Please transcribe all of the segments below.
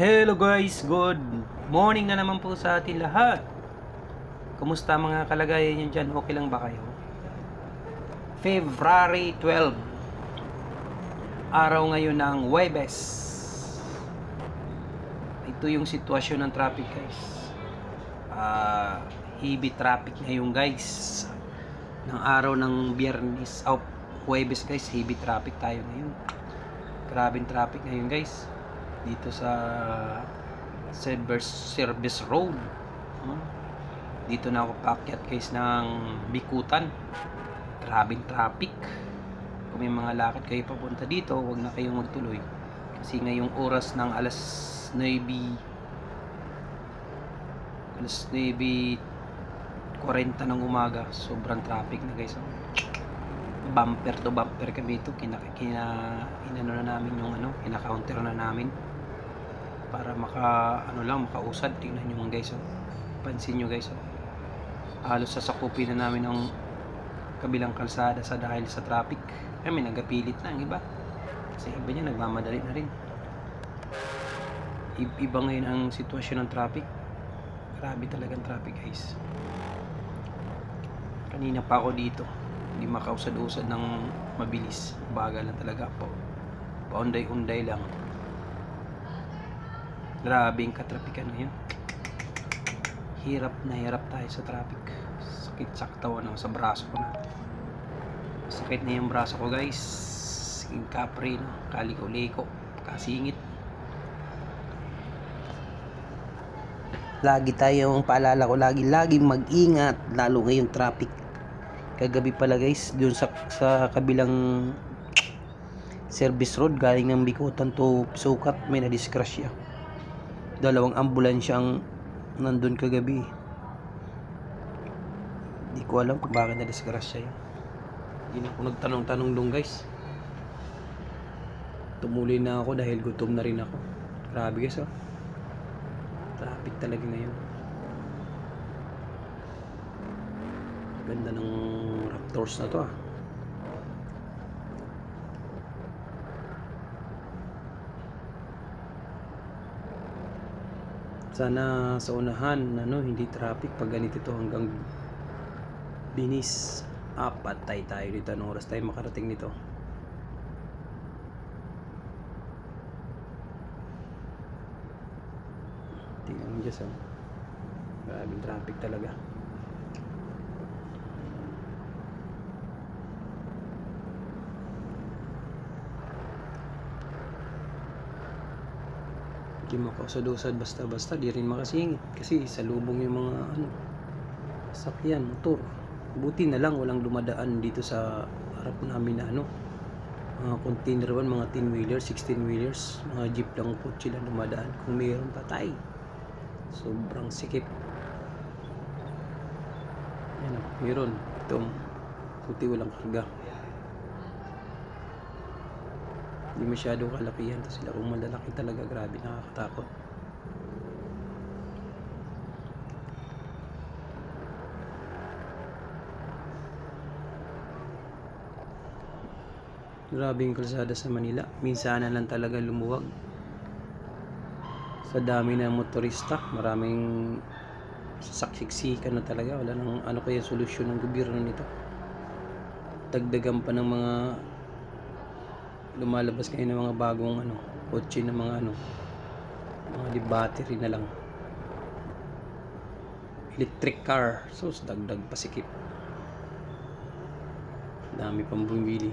Hello guys, good morning na naman po sa atin lahat. Kumusta mga kalagayan nyo dyan? Okay lang ba kayo? February 12, araw ngayon ng Huwebes. Ito yung sitwasyon ng traffic guys. Heavy traffic ngayon guys. Ng araw ng Biyernes, Huwebes guys, heavy traffic tayo ngayon. Grabing traffic ngayon guys. Dito sa Service Road. Dito na ako paakyat guys ng Bikutan. Grabing traffic. Kung may mga lakad kayo papunta dito, huwag na kayong magtuloy. Kasi ngayong oras ng alas 9:40 ng umaga, sobrang traffic na guys. Bumper to bumper kami ito. Inano na namin yung kina-counter na namin. Para makausad. Tingnan nyo mga guys. Pansin nyo guys. Halos sasakupin na namin ang kabilang kalsada dahil sa traffic. May nagapilit na ang iba. Kasi iba niya nagmamadali na rin. Iba ngayon ang sitwasyon ng traffic. Grabe talagang traffic guys. Kanina pa ako dito. Hindi makausad-usad ng mabilis. Bagal na talaga po. Paunday-unday lang. Grabe yung katrapikan ngayon. Hirap na hirap tayo sa traffic. Sakit sa katawan sa braso ko na. Sakit na yung braso ko guys. Yung kapre, kaliko-liko, kasingit. Lagi tayong paalala ko, laging mag-ingat, lalo ngayong traffic. Kagabi pala guys, dun sa kabilang Service Road, galing ng Bikutan to Sukat, may nadiskrasya. Dalawang ambulansya ang nandun kagabi. Hindi ko alam kung bakit nadiskrasya yun. Hindi na ako nagtanong-tanong doon guys. Tumuloy na ako dahil gutom na rin ako. Grabe guys Traffic talaga ngayon. Ganda ng Raptors na to Sana sa unahan hindi traffic pag ganito to hanggang Binis. Patay tayo dito. Anong oras tayo makarating nito? Tingnan mo dyan Grabing traffic talaga. Hindi makausad-usad basta-basta, di rin makasingit kasi sa lubong yung mga sakyan, motor. Buti na lang walang dumadaan dito sa harap namin na mga container van, mga 10-wheelers, 16-wheelers, mga jeep lang po sila dumadaan. Kung mayroon patay, sobrang sikip. Yan mayroon itong puti walang karga. Hindi masyado kalakihan to sila. Kung malalaki talaga, grabe, nakakatakot. Grabe yung kalsada sa Manila. Minsan na lang talaga lumuwag. Sa dami ng motorista, maraming saksiksikan na talaga. Wala nang kaya solusyon ng gobyerno nito. Dagdagan pa ng mga lumalabas kayo ng mga bagong kotse na mga di battery na lang, electric car. So dagdag pasikip, dami pang bumili.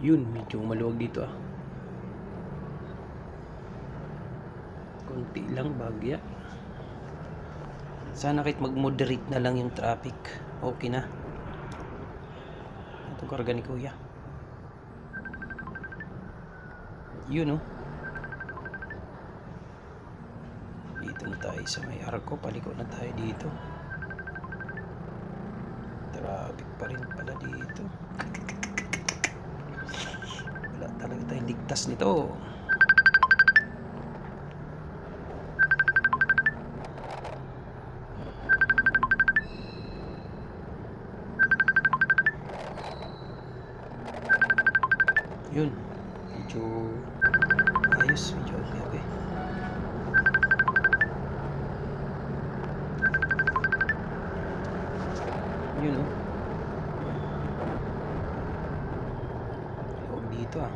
Yun, medyo maluwag dito konti lang bagya. Sana kahit mag-moderate na lang yung traffic, okay na. Itong karga ni kuya. Yun dito na tayo sa may arko. Paliko na tayo dito. Traffic pa rin pala dito. Wala talaga tayong ligtas nito. Yun, medyo ayos, medyo okay. Yun oh. Huwag dito ah.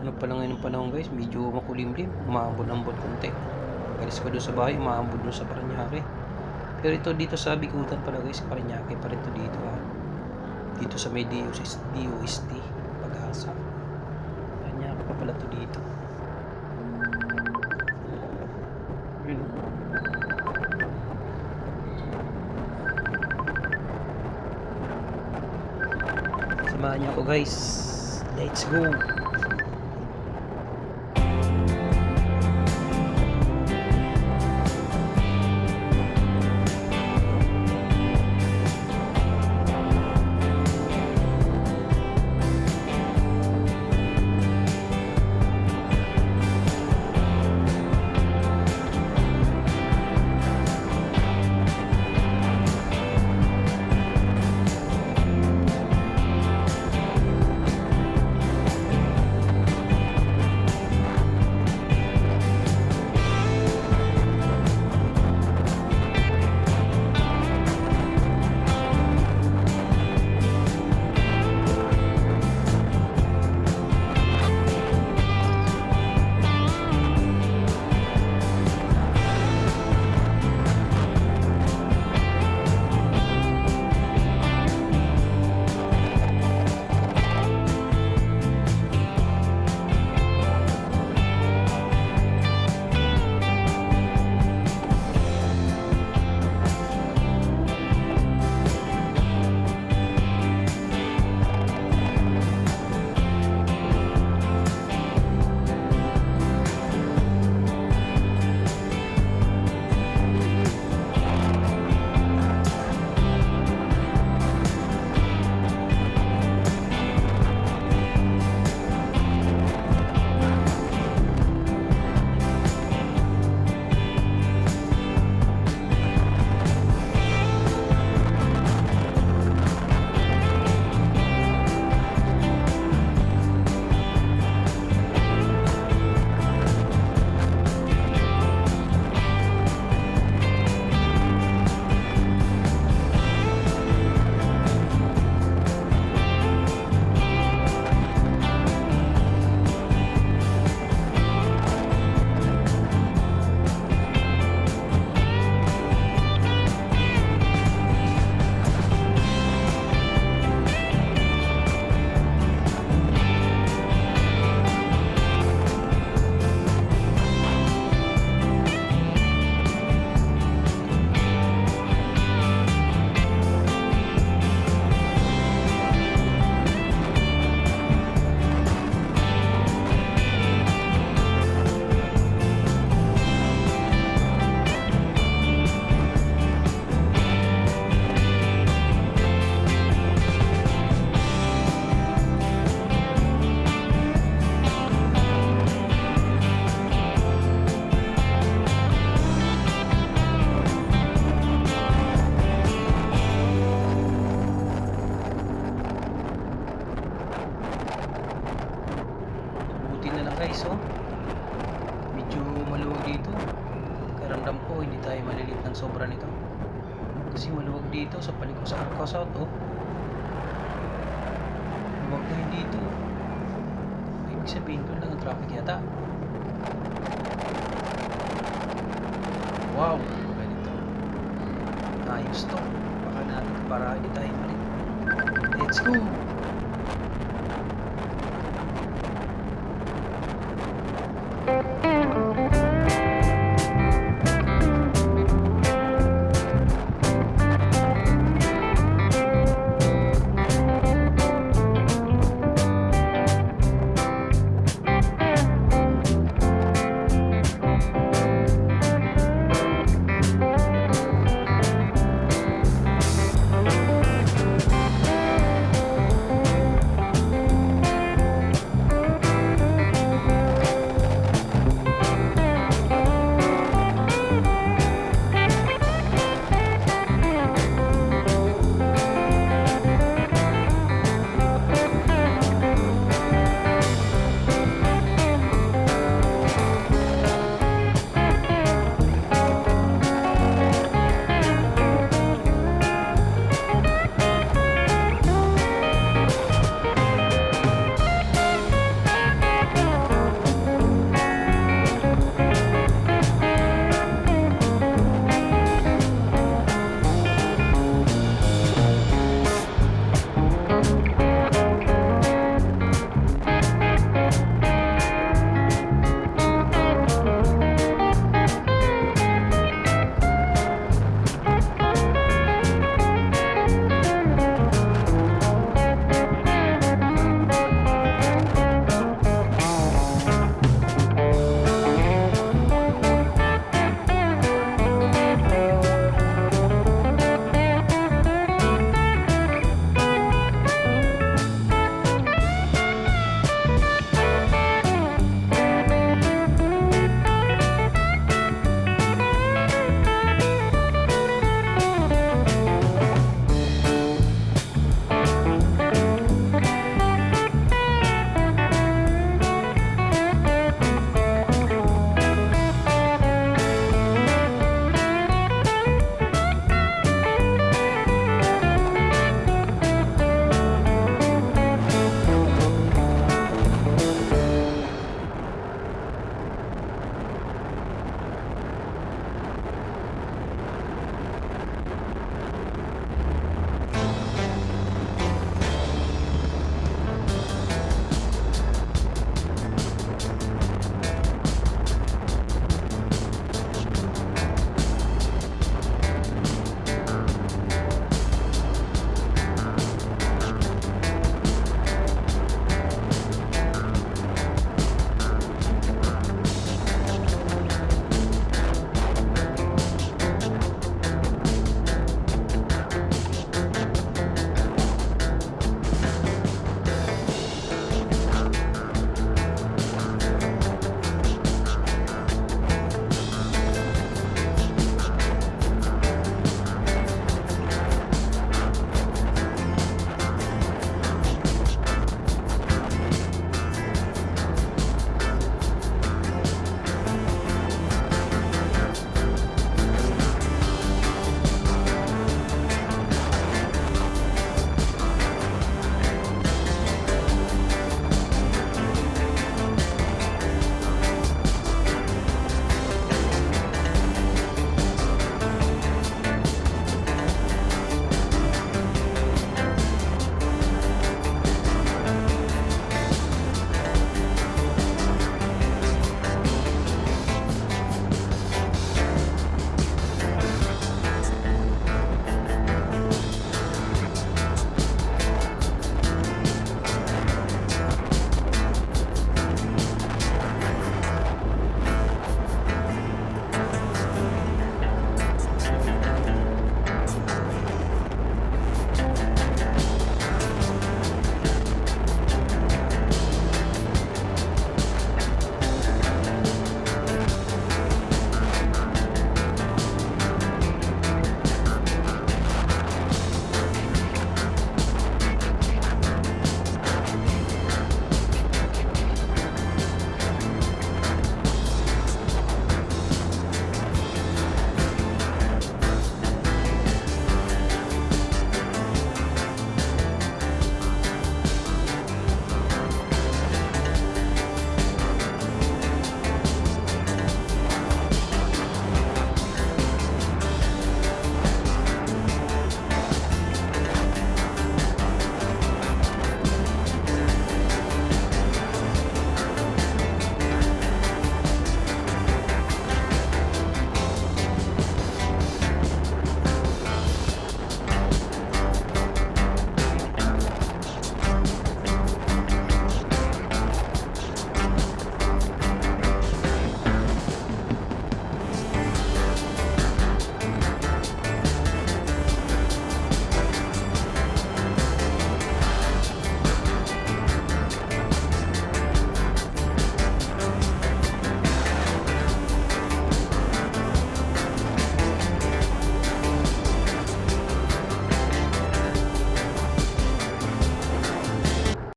Ano pa lang ngayon ng panahon guys, medyo makulimlim, umaambon-ambon konti. Pagalis ko doon sa bahay, umaambon doon sa Paranaque. Pero ito dito sa Bikutan pala guys, Paranaque pa rin ito dito ah. Dito sa may DOST, Pag-asa. Paranaque pa pala ito dito. Yun. Samahan niyo ako guys. Let's go! Guys oh, medyo maluwag dito. Karamdam ko hindi tayo malilit ng sobra nito kasi maluwag dito sa paliko sa Arco South oh. Maluwag na yun dito. Ibig sabihin doon lang ang traffic yata. Wow, ganito ayos to. Baka natin para hindi tayo malit. Let's go!